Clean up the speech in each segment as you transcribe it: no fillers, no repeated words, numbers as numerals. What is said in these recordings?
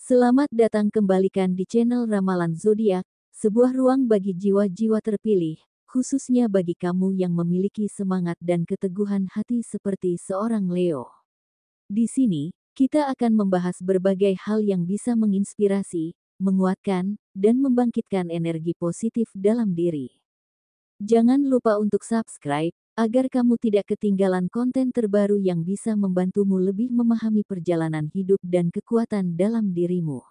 Selamat datang kembalikan di channel Ramalan Zodiak, sebuah ruang bagi jiwa-jiwa terpilih, khususnya bagi kamu yang memiliki semangat dan keteguhan hati seperti seorang Leo. Di sini, kita akan membahas berbagai hal yang bisa menginspirasi, menguatkan, dan membangkitkan energi positif dalam diri. Jangan lupa untuk subscribe, agar kamu tidak ketinggalan konten terbaru yang bisa membantumu lebih memahami perjalanan hidup dan kekuatan dalam dirimu.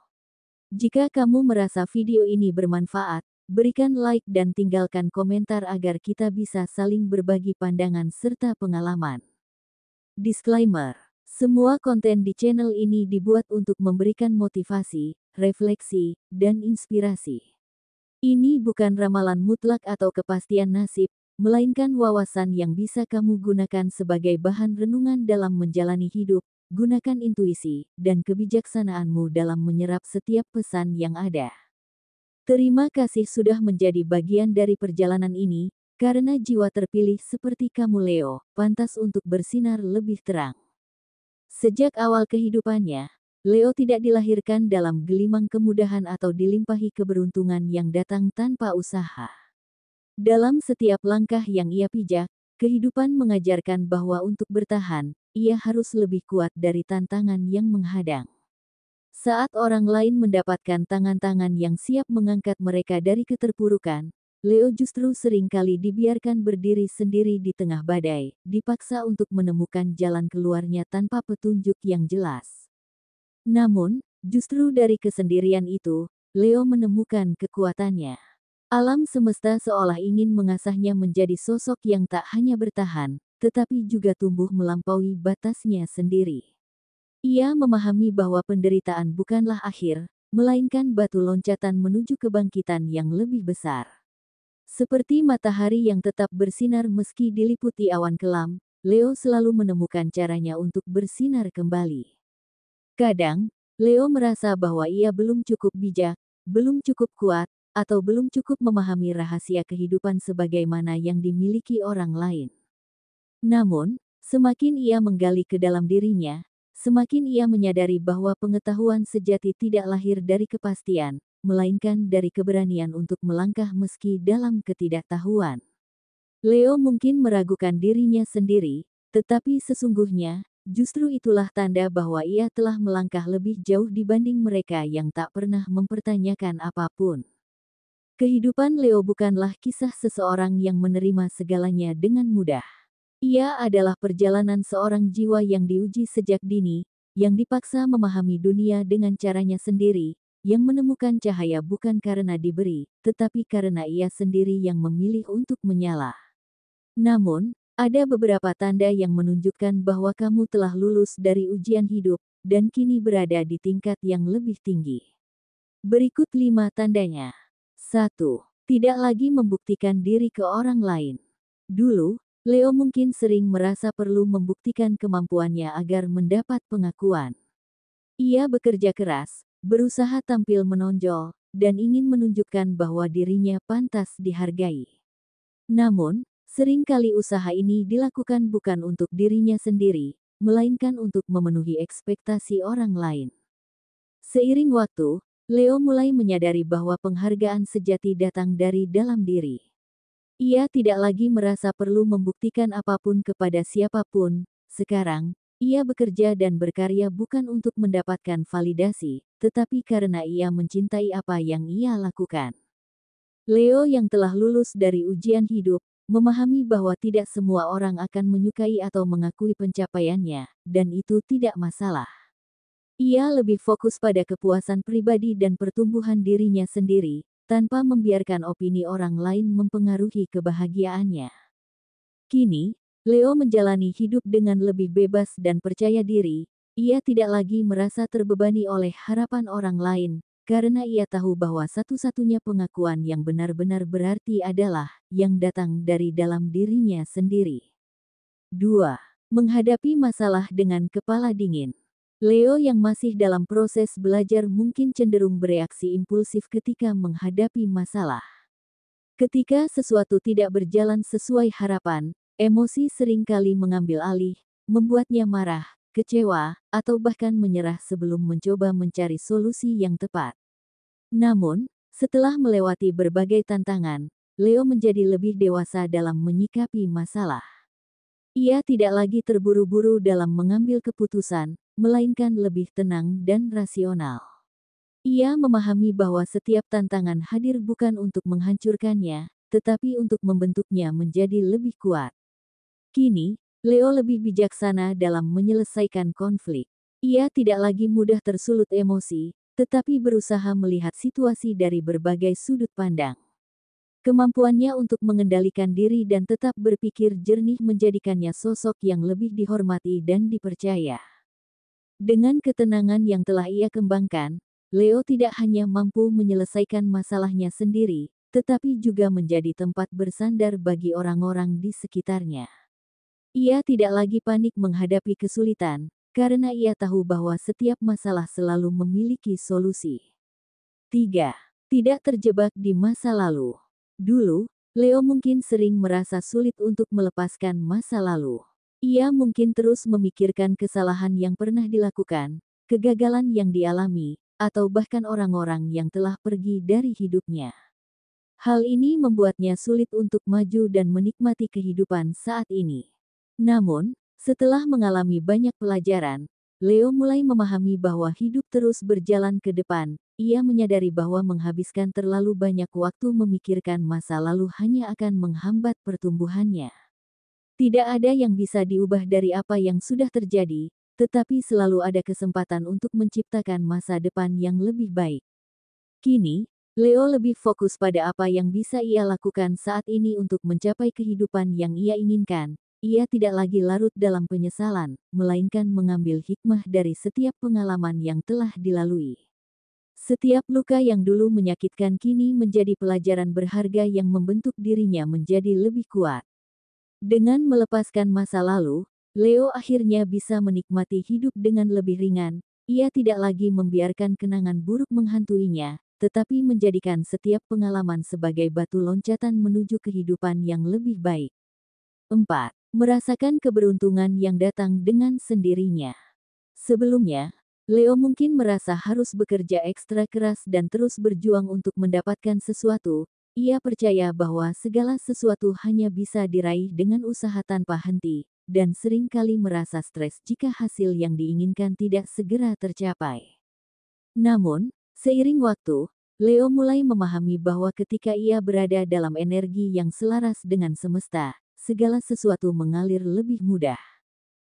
Jika kamu merasa video ini bermanfaat, berikan like dan tinggalkan komentar agar kita bisa saling berbagi pandangan serta pengalaman. Disclaimer: semua konten di channel ini dibuat untuk memberikan motivasi, refleksi, dan inspirasi. Ini bukan ramalan mutlak atau kepastian nasib, melainkan wawasan yang bisa kamu gunakan sebagai bahan renungan dalam menjalani hidup. Gunakan intuisi dan kebijaksanaanmu dalam menyerap setiap pesan yang ada. Terima kasih sudah menjadi bagian dari perjalanan ini, karena jiwa terpilih seperti kamu Leo, pantas untuk bersinar lebih terang. Sejak awal kehidupannya, Leo tidak dilahirkan dalam gelimang kemudahan atau dilimpahi keberuntungan yang datang tanpa usaha. Dalam setiap langkah yang ia pijak, kehidupan mengajarkan bahwa untuk bertahan, ia harus lebih kuat dari tantangan yang menghadang. Saat orang lain mendapatkan tangan-tangan yang siap mengangkat mereka dari keterpurukan, Leo justru seringkali dibiarkan berdiri sendiri di tengah badai, dipaksa untuk menemukan jalan keluarnya tanpa petunjuk yang jelas. Namun, justru dari kesendirian itu, Leo menemukan kekuatannya. Alam semesta seolah ingin mengasahnya menjadi sosok yang tak hanya bertahan, tetapi juga tumbuh melampaui batasnya sendiri. Ia memahami bahwa penderitaan bukanlah akhir, melainkan batu loncatan menuju kebangkitan yang lebih besar. Seperti matahari yang tetap bersinar meski diliputi awan kelam, Leo selalu menemukan caranya untuk bersinar kembali. Kadang, Leo merasa bahwa ia belum cukup bijak, belum cukup kuat, atau belum cukup memahami rahasia kehidupan sebagaimana yang dimiliki orang lain. Namun, semakin ia menggali ke dalam dirinya, semakin ia menyadari bahwa pengetahuan sejati tidak lahir dari kepastian, melainkan dari keberanian untuk melangkah meski dalam ketidaktahuan. Leo mungkin meragukan dirinya sendiri, tetapi sesungguhnya, justru itulah tanda bahwa ia telah melangkah lebih jauh dibanding mereka yang tak pernah mempertanyakan apapun. Kehidupan Leo bukanlah kisah seseorang yang menerima segalanya dengan mudah. Ia adalah perjalanan seorang jiwa yang diuji sejak dini, yang dipaksa memahami dunia dengan caranya sendiri, yang menemukan cahaya bukan karena diberi, tetapi karena ia sendiri yang memilih untuk menyala. Namun, ada beberapa tanda yang menunjukkan bahwa kamu telah lulus dari ujian hidup, dan kini berada di tingkat yang lebih tinggi. Berikut 5 tandanya. 1. Tidak lagi membuktikan diri ke orang lain. Dulu, Leo mungkin sering merasa perlu membuktikan kemampuannya agar mendapat pengakuan. Ia bekerja keras, berusaha tampil menonjol, dan ingin menunjukkan bahwa dirinya pantas dihargai. Namun, seringkali usaha ini dilakukan bukan untuk dirinya sendiri, melainkan untuk memenuhi ekspektasi orang lain. Seiring waktu, Leo mulai menyadari bahwa penghargaan sejati datang dari dalam diri. Ia tidak lagi merasa perlu membuktikan apapun kepada siapapun. Sekarang, ia bekerja dan berkarya bukan untuk mendapatkan validasi, tetapi karena ia mencintai apa yang ia lakukan. Leo yang telah lulus dari ujian hidup, memahami bahwa tidak semua orang akan menyukai atau mengakui pencapaiannya, dan itu tidak masalah. Ia lebih fokus pada kepuasan pribadi dan pertumbuhan dirinya sendiri, tanpa membiarkan opini orang lain mempengaruhi kebahagiaannya. Kini, Leo menjalani hidup dengan lebih bebas dan percaya diri. Ia tidak lagi merasa terbebani oleh harapan orang lain, karena ia tahu bahwa satu-satunya pengakuan yang benar-benar berarti adalah yang datang dari dalam dirinya sendiri. 2. Menghadapi masalah dengan kepala dingin. Leo yang masih dalam proses belajar mungkin cenderung bereaksi impulsif ketika menghadapi masalah. Ketika sesuatu tidak berjalan sesuai harapan, emosi seringkali mengambil alih, membuatnya marah, kecewa, atau bahkan menyerah sebelum mencoba mencari solusi yang tepat. Namun, setelah melewati berbagai tantangan, Leo menjadi lebih dewasa dalam menyikapi masalah. Ia tidak lagi terburu-buru dalam mengambil keputusan, melainkan lebih tenang dan rasional. Ia memahami bahwa setiap tantangan hadir bukan untuk menghancurkannya, tetapi untuk membentuknya menjadi lebih kuat. Kini, Leo lebih bijaksana dalam menyelesaikan konflik. Ia tidak lagi mudah tersulut emosi, tetapi berusaha melihat situasi dari berbagai sudut pandang. Kemampuannya untuk mengendalikan diri dan tetap berpikir jernih menjadikannya sosok yang lebih dihormati dan dipercaya. Dengan ketenangan yang telah ia kembangkan, Leo tidak hanya mampu menyelesaikan masalahnya sendiri, tetapi juga menjadi tempat bersandar bagi orang-orang di sekitarnya. Ia tidak lagi panik menghadapi kesulitan, karena ia tahu bahwa setiap masalah selalu memiliki solusi. 3. Tidak terjebak di masa lalu. Dulu, Leo mungkin sering merasa sulit untuk melepaskan masa lalu. Ia mungkin terus memikirkan kesalahan yang pernah dilakukan, kegagalan yang dialami, atau bahkan orang-orang yang telah pergi dari hidupnya. Hal ini membuatnya sulit untuk maju dan menikmati kehidupan saat ini. Namun, setelah mengalami banyak pelajaran, Leo mulai memahami bahwa hidup terus berjalan ke depan. Ia menyadari bahwa menghabiskan terlalu banyak waktu memikirkan masa lalu hanya akan menghambat pertumbuhannya. Tidak ada yang bisa diubah dari apa yang sudah terjadi, tetapi selalu ada kesempatan untuk menciptakan masa depan yang lebih baik. Kini, Leo lebih fokus pada apa yang bisa ia lakukan saat ini untuk mencapai kehidupan yang ia inginkan. Ia tidak lagi larut dalam penyesalan, melainkan mengambil hikmah dari setiap pengalaman yang telah dilalui. Setiap luka yang dulu menyakitkan kini menjadi pelajaran berharga yang membentuk dirinya menjadi lebih kuat. Dengan melepaskan masa lalu, Leo akhirnya bisa menikmati hidup dengan lebih ringan. Ia tidak lagi membiarkan kenangan buruk menghantuinya, tetapi menjadikan setiap pengalaman sebagai batu loncatan menuju kehidupan yang lebih baik. 4. Merasakan keberuntungan yang datang dengan sendirinya. Sebelumnya, Leo mungkin merasa harus bekerja ekstra keras dan terus berjuang untuk mendapatkan sesuatu. Ia percaya bahwa segala sesuatu hanya bisa diraih dengan usaha tanpa henti, dan sering kali merasa stres jika hasil yang diinginkan tidak segera tercapai. Namun, seiring waktu, Leo mulai memahami bahwa ketika ia berada dalam energi yang selaras dengan semesta, segala sesuatu mengalir lebih mudah.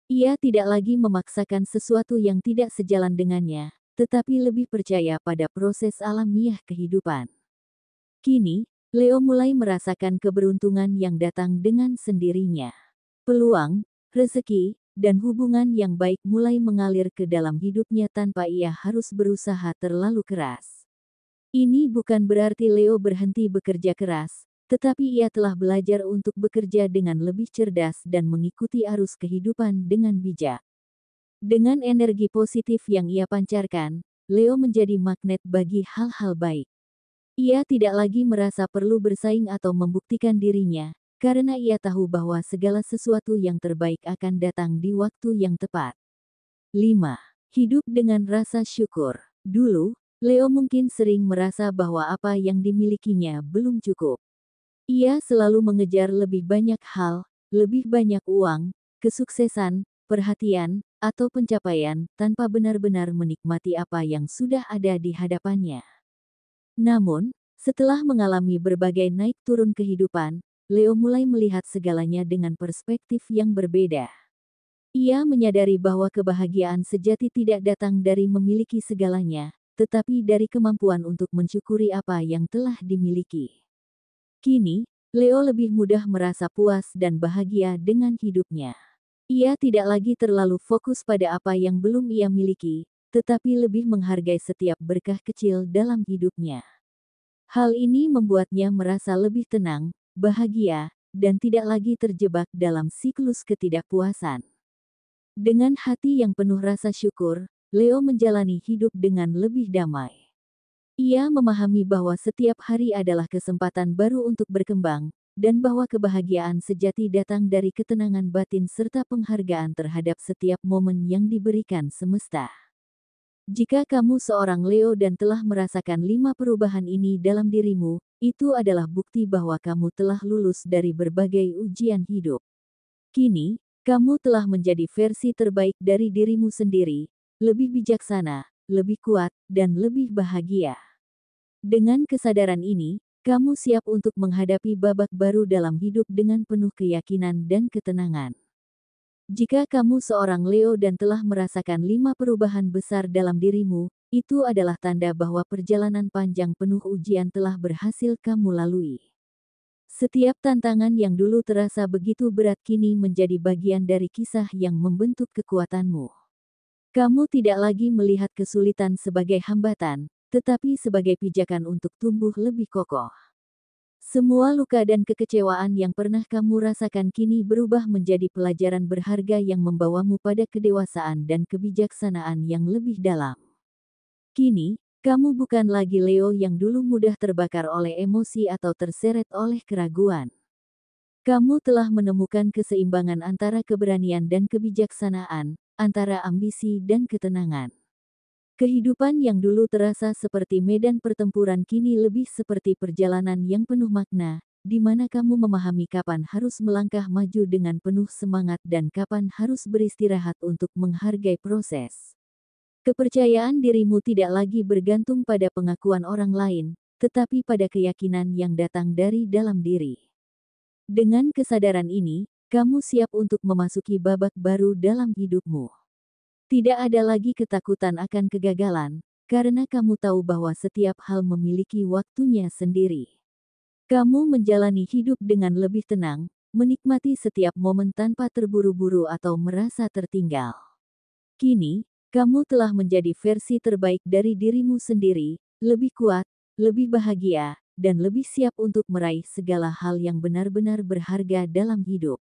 Ia tidak lagi memaksakan sesuatu yang tidak sejalan dengannya, tetapi lebih percaya pada proses alamiah kehidupan. Kini, Leo mulai merasakan keberuntungan yang datang dengan sendirinya. Peluang, rezeki, dan hubungan yang baik mulai mengalir ke dalam hidupnya tanpa ia harus berusaha terlalu keras. Ini bukan berarti Leo berhenti bekerja keras, tetapi ia telah belajar untuk bekerja dengan lebih cerdas dan mengikuti arus kehidupan dengan bijak. Dengan energi positif yang ia pancarkan, Leo menjadi magnet bagi hal-hal baik. Ia tidak lagi merasa perlu bersaing atau membuktikan dirinya, karena ia tahu bahwa segala sesuatu yang terbaik akan datang di waktu yang tepat. 5. Hidup dengan rasa syukur. Dulu, Leo mungkin sering merasa bahwa apa yang dimilikinya belum cukup. Ia selalu mengejar lebih banyak hal, lebih banyak uang, kesuksesan, perhatian, atau pencapaian, tanpa benar-benar menikmati apa yang sudah ada di hadapannya. Namun, setelah mengalami berbagai naik turun kehidupan, Leo mulai melihat segalanya dengan perspektif yang berbeda. Ia menyadari bahwa kebahagiaan sejati tidak datang dari memiliki segalanya, tetapi dari kemampuan untuk mensyukuri apa yang telah dimiliki. Kini, Leo lebih mudah merasa puas dan bahagia dengan hidupnya. Ia tidak lagi terlalu fokus pada apa yang belum ia miliki, tetapi lebih menghargai setiap berkah kecil dalam hidupnya. Hal ini membuatnya merasa lebih tenang, bahagia, dan tidak lagi terjebak dalam siklus ketidakpuasan. Dengan hati yang penuh rasa syukur, Leo menjalani hidup dengan lebih damai. Ia memahami bahwa setiap hari adalah kesempatan baru untuk berkembang, dan bahwa kebahagiaan sejati datang dari ketenangan batin serta penghargaan terhadap setiap momen yang diberikan semesta. Jika kamu seorang Leo dan telah merasakan 5 perubahan ini dalam dirimu, itu adalah bukti bahwa kamu telah lulus dari berbagai ujian hidup. Kini, kamu telah menjadi versi terbaik dari dirimu sendiri, lebih bijaksana, lebih kuat, dan lebih bahagia. Dengan kesadaran ini, kamu siap untuk menghadapi babak baru dalam hidup dengan penuh keyakinan dan ketenangan. Jika kamu seorang Leo dan telah merasakan 5 perubahan besar dalam dirimu, itu adalah tanda bahwa perjalanan panjang penuh ujian telah berhasil kamu lalui. Setiap tantangan yang dulu terasa begitu berat kini menjadi bagian dari kisah yang membentuk kekuatanmu. Kamu tidak lagi melihat kesulitan sebagai hambatan, tetapi sebagai pijakan untuk tumbuh lebih kokoh. Semua luka dan kekecewaan yang pernah kamu rasakan kini berubah menjadi pelajaran berharga yang membawamu pada kedewasaan dan kebijaksanaan yang lebih dalam. Kini, kamu bukan lagi Leo yang dulu mudah terbakar oleh emosi atau terseret oleh keraguan. Kamu telah menemukan keseimbangan antara keberanian dan kebijaksanaan, antara ambisi dan ketenangan. Kehidupan yang dulu terasa seperti medan pertempuran kini lebih seperti perjalanan yang penuh makna, di mana kamu memahami kapan harus melangkah maju dengan penuh semangat dan kapan harus beristirahat untuk menghargai proses. Kepercayaan dirimu tidak lagi bergantung pada pengakuan orang lain, tetapi pada keyakinan yang datang dari dalam diri. Dengan kesadaran ini, kamu siap untuk memasuki babak baru dalam hidupmu. Tidak ada lagi ketakutan akan kegagalan, karena kamu tahu bahwa setiap hal memiliki waktunya sendiri. Kamu menjalani hidup dengan lebih tenang, menikmati setiap momen tanpa terburu-buru atau merasa tertinggal. Kini, kamu telah menjadi versi terbaik dari dirimu sendiri, lebih kuat, lebih bahagia, dan lebih siap untuk meraih segala hal yang benar-benar berharga dalam hidup.